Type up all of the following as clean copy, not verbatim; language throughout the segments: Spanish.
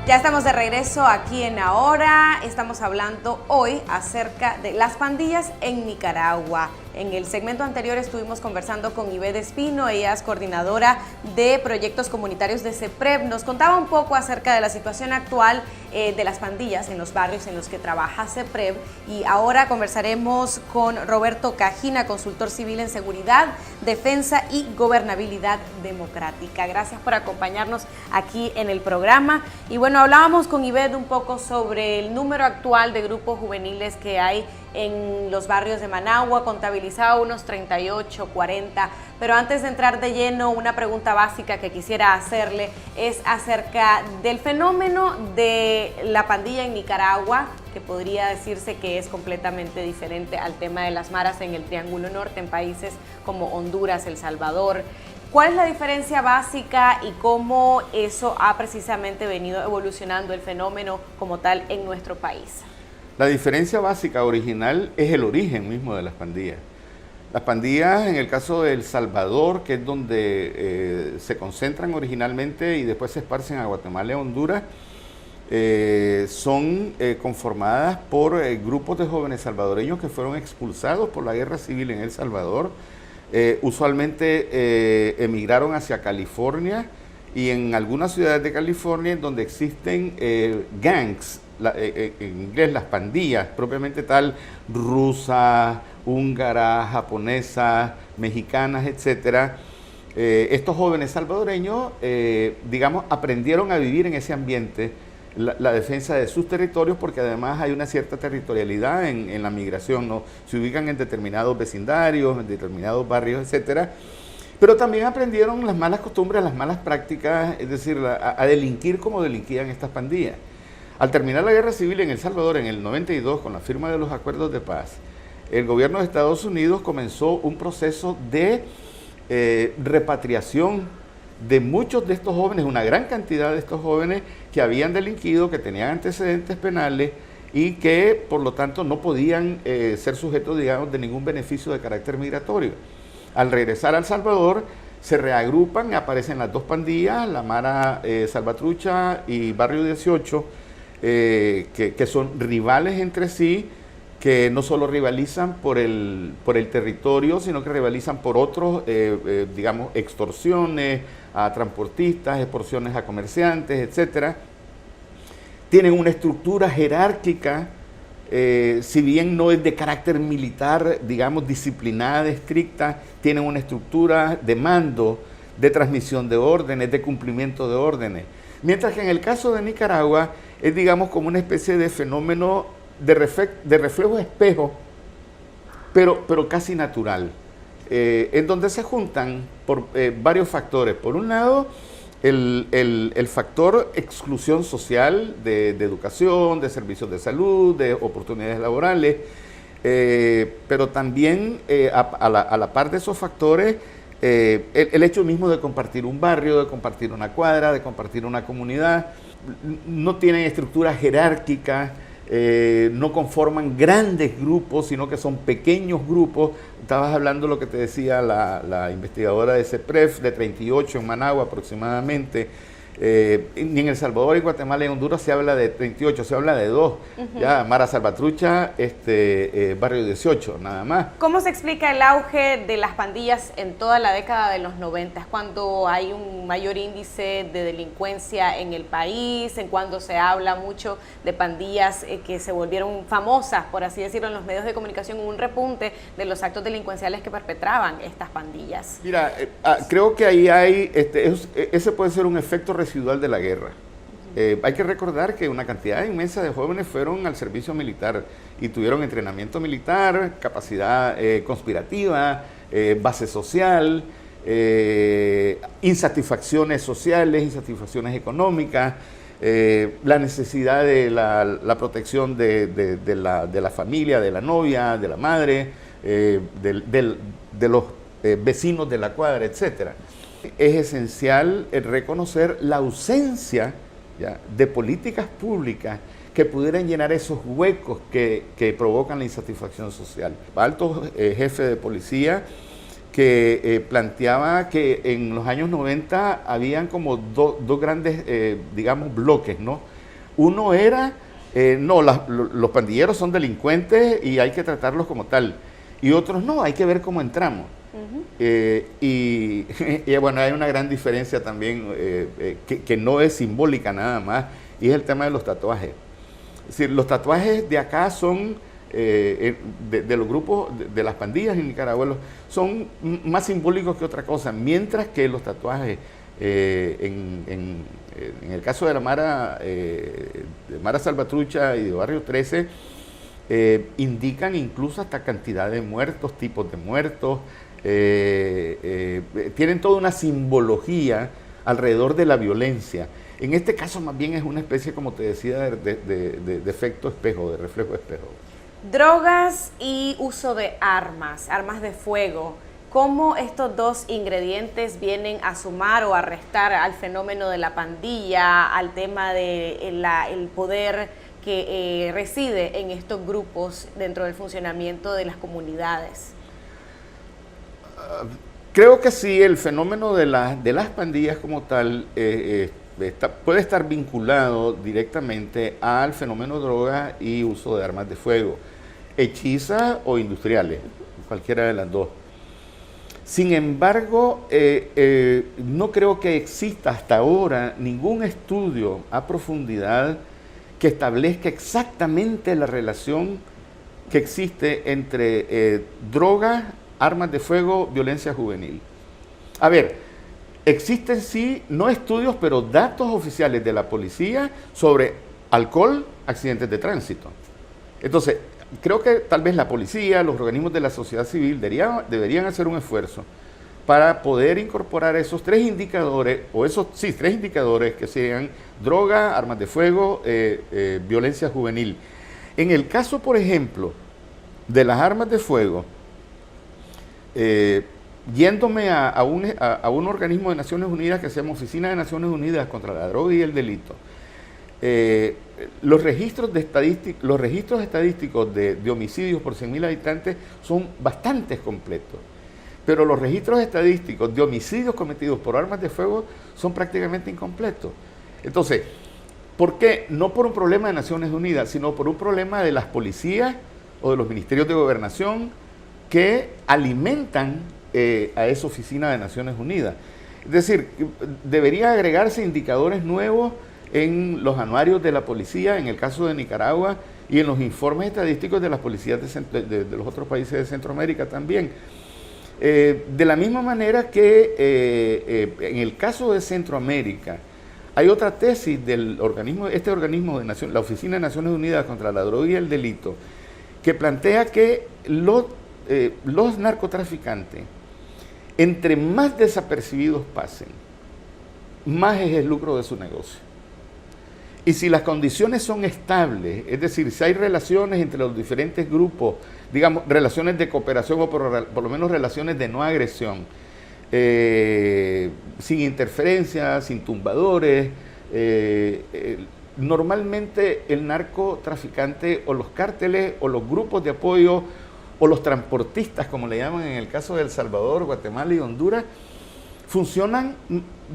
Ya estamos de regreso aquí en Ahora. Estamos hablando hoy acerca de las pandillas en Nicaragua. En el segmento anterior estuvimos conversando con Ivette Espino, ella es coordinadora de proyectos comunitarios de CEPREV. Nos contaba un poco acerca de la situación actual de las pandillas en los barrios en los que trabaja CEPREV. Y ahora conversaremos con Roberto Cajina, consultor civil en seguridad, defensa y gobernabilidad democrática. Gracias por acompañarnos aquí en el programa. Y bueno, hablábamos con Ivette un poco sobre el número actual de grupos juveniles que hay en los barrios de Managua, contabilizado unos 38, 40, pero antes de entrar de lleno, una pregunta básica que quisiera hacerle es acerca del fenómeno de la pandilla en Nicaragua, que podría decirse que es completamente diferente al tema de las maras en el Triángulo Norte, en países como Honduras, El Salvador. ¿Cuál es la diferencia básica y cómo eso ha precisamente venido evolucionando el fenómeno como tal en nuestro país? La diferencia básica original es el origen mismo de las pandillas. Las pandillas, en el caso de El Salvador, que es donde se concentran originalmente y después se esparcen a Guatemala y Honduras, son conformadas por grupos de jóvenes salvadoreños que fueron expulsados por la guerra civil en El Salvador. Usualmente emigraron hacia California y en algunas ciudades de California donde existen gangs, en inglés las pandillas, propiamente tal, rusas, húngaras, japonesas, mexicanas, etcétera. Estos jóvenes salvadoreños, digamos, aprendieron a vivir en ese ambiente, la defensa de sus territorios, porque además hay una cierta territorialidad en la migración, ¿no? Se ubican en determinados vecindarios, en determinados barrios, etcétera. Pero también aprendieron las malas costumbres, las malas prácticas, es decir, a delinquir como delinquían estas pandillas. Al terminar la guerra civil en El Salvador en el 92, con la firma de los acuerdos de paz, el gobierno de Estados Unidos comenzó un proceso de repatriación de muchos de estos jóvenes, una gran cantidad de estos jóvenes que habían delinquido, que tenían antecedentes penales y que por lo tanto no podían ser sujetos, digamos, de ningún beneficio de carácter migratorio. Al regresar a El Salvador, se reagrupan, aparecen las dos pandillas, la Mara Salvatrucha y Barrio 18, que son rivales entre sí, que no solo rivalizan por el territorio, sino que rivalizan por otros, digamos, extorsiones a transportistas, extorsiones a comerciantes, etcétera. Tienen una estructura jerárquica, si bien no es de carácter militar, digamos, disciplinada, estricta, tienen una estructura de mando, de transmisión de órdenes, de cumplimiento de órdenes. Mientras que en el caso de Nicaragua es, digamos, como una especie de fenómeno de reflejo espejo, pero casi natural, en donde se juntan por varios factores. Por un lado, el factor exclusión social de educación, de servicios de salud, de oportunidades laborales, pero también a la par de esos factores, el hecho mismo de compartir un barrio, de compartir una cuadra, de compartir una comunidad. No tienen estructuras jerárquicas, no conforman grandes grupos, sino que son pequeños grupos. Estabas hablando de lo que te decía la investigadora de CEPREV, de 38 en Managua aproximadamente. Ni en El Salvador, en Guatemala y Honduras se habla de 38, se habla de 2. Ya, Mara Salvatrucha, Barrio 18, nada más. ¿Cómo se explica el auge de las pandillas en toda la década de los 90, cuando hay un mayor índice de delincuencia en el país, en cuando se habla mucho de pandillas que se volvieron famosas, por así decirlo, en los medios de comunicación, un repunte de los actos delincuenciales que perpetraban estas pandillas? Mira, creo que ahí hay, ese puede ser un efecto residual de la guerra. Hay que recordar que una cantidad inmensa de jóvenes fueron al servicio militar y tuvieron entrenamiento militar, capacidad conspirativa, base social, insatisfacciones sociales, insatisfacciones económicas, la necesidad de la protección de la familia, de la novia, de la madre, de los vecinos de la cuadra, etcétera. Es esencial reconocer la ausencia, ¿ya?, de políticas públicas que pudieran llenar esos huecos que provocan la insatisfacción social. Alto jefe de policía que planteaba que en los años 90 habían como dos grandes, digamos, bloques, ¿no? Uno era, no, los pandilleros son delincuentes y hay que tratarlos como tal. Y otros no, hay que ver cómo entramos. Y bueno, hay una gran diferencia también que no es simbólica nada más, y es el tema de los tatuajes. Es decir, los tatuajes de acá son, de los grupos, de las pandillas en Nicaragua, son más simbólicos que otra cosa, mientras que los tatuajes, en el caso de la Mara, de Mara Salvatrucha y de Barrio 13, indican incluso hasta cantidad de muertos, tipos de muertos, tienen toda una simbología alrededor de la violencia. En este caso más bien es una especie, como te decía, de efecto espejo, de reflejo espejo. Drogas y uso de armas de fuego. ¿Cómo estos dos ingredientes vienen a sumar o a restar al fenómeno de la pandilla, al tema del el poder que reside en estos grupos dentro del funcionamiento de las comunidades? Creo que sí, el fenómeno de las pandillas como tal puede estar vinculado directamente al fenómeno de droga y uso de armas de fuego, hechizas o industriales, cualquiera de las dos. Sin embargo, no creo que exista hasta ahora ningún estudio a profundidad que establezca exactamente la relación que existe entre droga, armas de fuego, violencia juvenil. A ver, existen sí, no estudios, pero datos oficiales de la policía sobre alcohol, accidentes de tránsito. Entonces, creo que tal vez la policía, los organismos de la sociedad civil deberían hacer un esfuerzo para poder incorporar esos tres indicadores, tres indicadores que sean droga, armas de fuego, violencia juvenil. En el caso, por ejemplo, de las armas de fuego, yéndome a un organismo de Naciones Unidas que se llama Oficina de Naciones Unidas contra la Droga y el Delito, los registros estadísticos de homicidios por 100.000 habitantes son bastante completos, pero los registros estadísticos de homicidios cometidos por armas de fuego son prácticamente incompletos. Entonces, ¿por qué? No por un problema de Naciones Unidas, sino por un problema de las policías o de los ministerios de gobernación que alimentan a esa oficina de Naciones Unidas. Es decir, debería agregarse indicadores nuevos en los anuarios de la policía, en el caso de Nicaragua, y en los informes estadísticos de las policías de los otros países de Centroamérica también. De la misma manera que en el caso de Centroamérica, hay otra tesis del organismo, la Oficina de Naciones Unidas contra la Droga y el Delito, que plantea que los narcotraficantes, entre más desapercibidos pasen, más es el lucro de su negocio. Y si las condiciones son estables, es decir, si hay relaciones entre los diferentes grupos, digamos, relaciones de cooperación o por lo menos relaciones de no agresión, sin interferencias, sin tumbadores, normalmente el narcotraficante o los cárteles o los grupos de apoyo o los transportistas, como le llaman en el caso de El Salvador, Guatemala y Honduras, funcionan,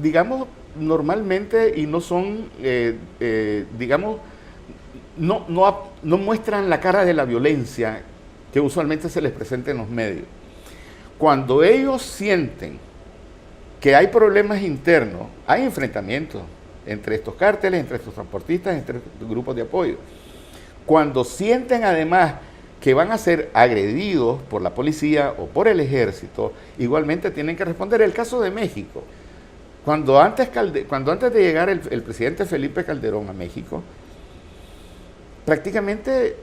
digamos, normalmente y no son, digamos, no muestran la cara de la violencia que usualmente se les presenta en los medios. Cuando ellos sienten que hay problemas internos, hay enfrentamientos entre estos cárteles, entre estos transportistas, entre estos grupos de apoyo. Cuando sienten además que van a ser agredidos por la policía o por el ejército, igualmente tienen que responder. El caso de México, cuando antes de llegar el presidente Felipe Calderón a México, prácticamente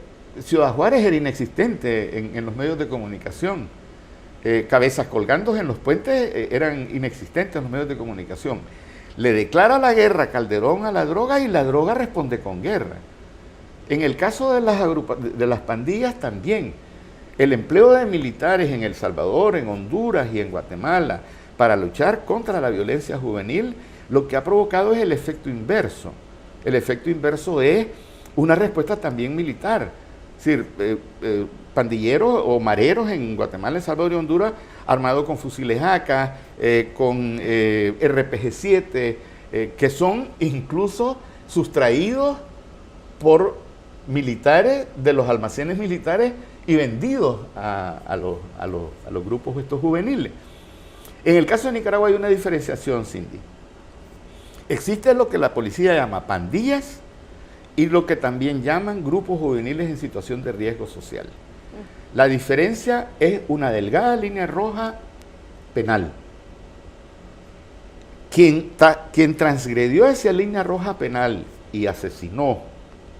Ciudad Juárez era inexistente en los medios de comunicación. Cabezas colgando en los puentes eran inexistentes en los medios de comunicación. Le declara la guerra Calderón a la droga y la droga responde con guerra. En el caso de las pandillas también, el empleo de militares en El Salvador, en Honduras y en Guatemala para luchar contra la violencia juvenil, lo que ha provocado es el efecto inverso. El efecto inverso es una respuesta también militar. Es decir, pandilleros o mareros en Guatemala, El Salvador y Honduras, armados con fusiles AK, con RPG-7, que son incluso sustraídos por militares de los almacenes militares y vendidos a los grupos estos juveniles. En el caso de Nicaragua hay una diferenciación, Cindy. Existe lo que la policía llama pandillas y lo que también llaman grupos juveniles en situación de riesgo social. La diferencia es una delgada línea roja penal. Quien transgredió esa línea roja penal y asesinó,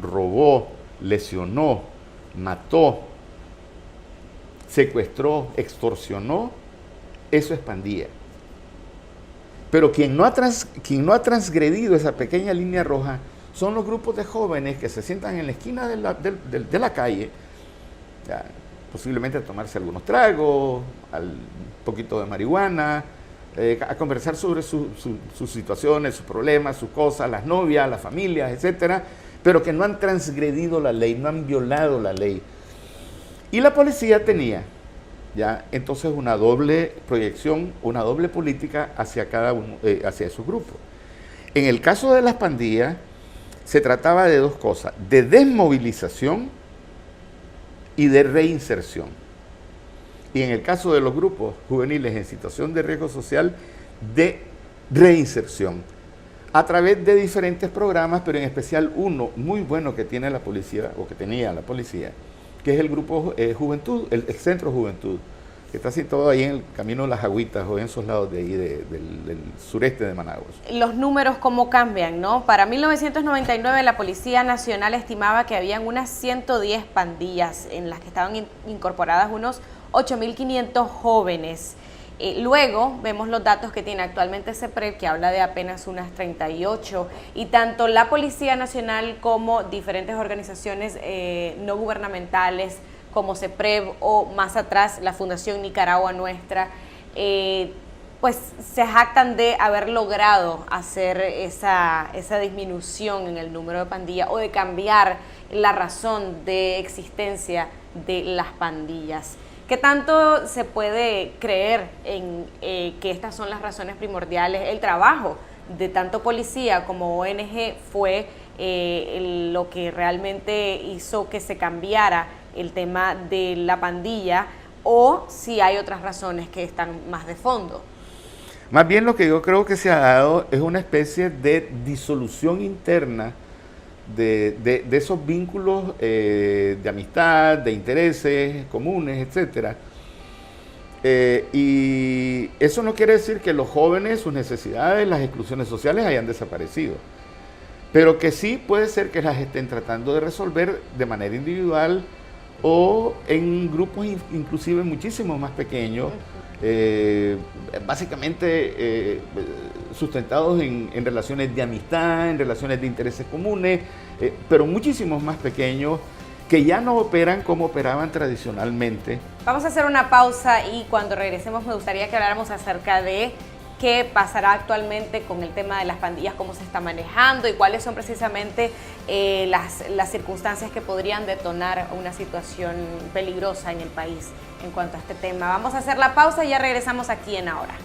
robó, lesionó, mató, secuestró, extorsionó, eso es pandilla. Pero quien no ha transgredido esa pequeña línea roja son los grupos de jóvenes que se sientan en la esquina de la calle, ya, posiblemente a tomarse algunos tragos, un poquito de marihuana, a conversar sobre sus situaciones, sus problemas, sus cosas, las novias, las familias, etcétera, pero que no han transgredido la ley, no han violado la ley. Y la policía tenía ya entonces una doble proyección, una doble política hacia cada uno, hacia esos grupos. En el caso de las pandillas se trataba de dos cosas: de desmovilización y de reinserción. Y en el caso de los grupos juveniles en situación de riesgo social, de reinserción, a través de diferentes programas, pero en especial uno muy bueno que tiene la policía, o que tenía la policía, que es el grupo Juventud, el Centro Juventud, que está situado ahí en el camino de las Agüitas, o en esos lados de ahí del sureste de Managua. Los números cómo cambian, ¿no? Para 1999 la Policía Nacional estimaba que habían unas 110 pandillas en las que estaban incorporadas unos 8.500 jóvenes. Luego vemos los datos que tiene actualmente CEPREV, que habla de apenas unas 38, y tanto la Policía Nacional como diferentes organizaciones no gubernamentales como CEPREV o más atrás la Fundación Nicaragua Nuestra, pues se jactan de haber logrado hacer esa disminución en el número de pandillas o de cambiar la razón de existencia de las pandillas. ¿Qué tanto se puede creer en que estas son las razones primordiales? El trabajo de tanto policía como ONG fue lo que realmente hizo que se cambiara el tema de la pandilla, o si hay otras razones que están más de fondo. Más bien lo que yo creo que se ha dado es una especie de disolución interna de esos vínculos de amistad, de intereses comunes, etcétera. Y eso no quiere decir que los jóvenes, sus necesidades, las exclusiones sociales hayan desaparecido, pero que sí puede ser que las estén tratando de resolver de manera individual o en grupos inclusive muchísimo más pequeños, básicamente sustentados en relaciones de amistad, en relaciones de intereses comunes, pero muchísimos más pequeños que ya no operan como operaban tradicionalmente. Vamos a hacer una pausa y cuando regresemos me gustaría que habláramos acerca de qué pasará actualmente con el tema de las pandillas, cómo se está manejando y cuáles son precisamente las circunstancias que podrían detonar una situación peligrosa en el país en cuanto a este tema. Vamos a hacer la pausa y ya regresamos aquí en Ahora.